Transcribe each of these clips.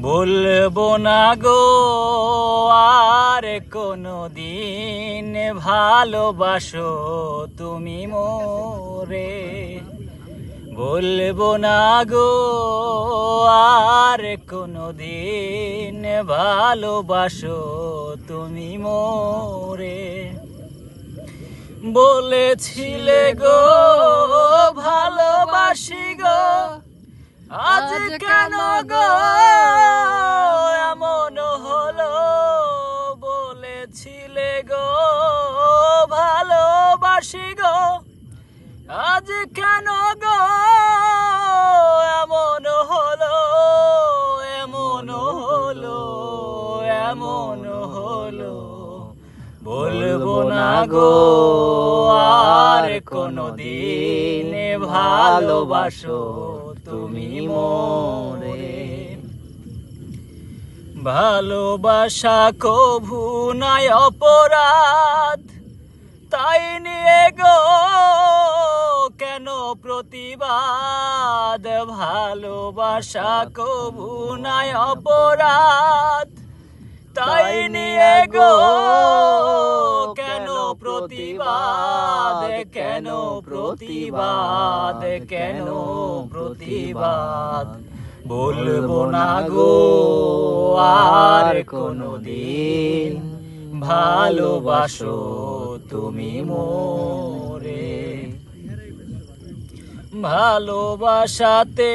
বলবো না গো আর কোনো দিন ভালোবাসো তুমি মোরে। বলবো না গো আর কোনো দিন ভালোবাসো তুমি মোরে। বলেছিলে গো ভালোবাসি গো, আজ কেন গো এমন হলো। বলেছিলে গো ভালোবাসি গো, আজ কেন গো এমন হলো। এমন হলো, এমন হলো। বলবো না গো আর কোনো দিন ভালোবাসো তুমি মোরে। ভালোবাসা কভু নাই অপরাধ, তাই নিয়ে গো কেন প্রতিবাদ। ভালোবাসা কভু নাই অপরাধ, তাই নিয়ে গো কেন প্রতিবাদ। কেন প্রতিবাদ, কেন প্রতিবাদ। বলবো না গো আর কোনো দিন ভালোবাসো তুমি মোরে। ভালোবাসাতে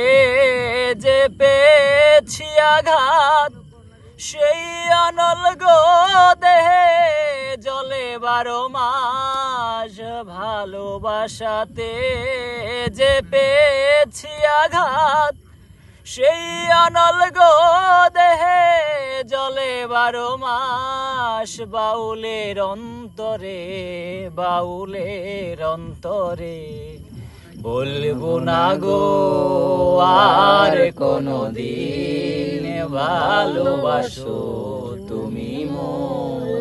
যে পেয়েছি আঘাত, সেই অনল গো দেহে জলে 12 মাস। ভালোবাসাতে যে পেয়েছি আঘাত, সেই অনল গো দেহে জলে 12 মাস। বাউলের অন্তরে, বাউলের অন্তরে। বলবো না গো আর কোনো দিন ভালোবাসো তুমি মোরে।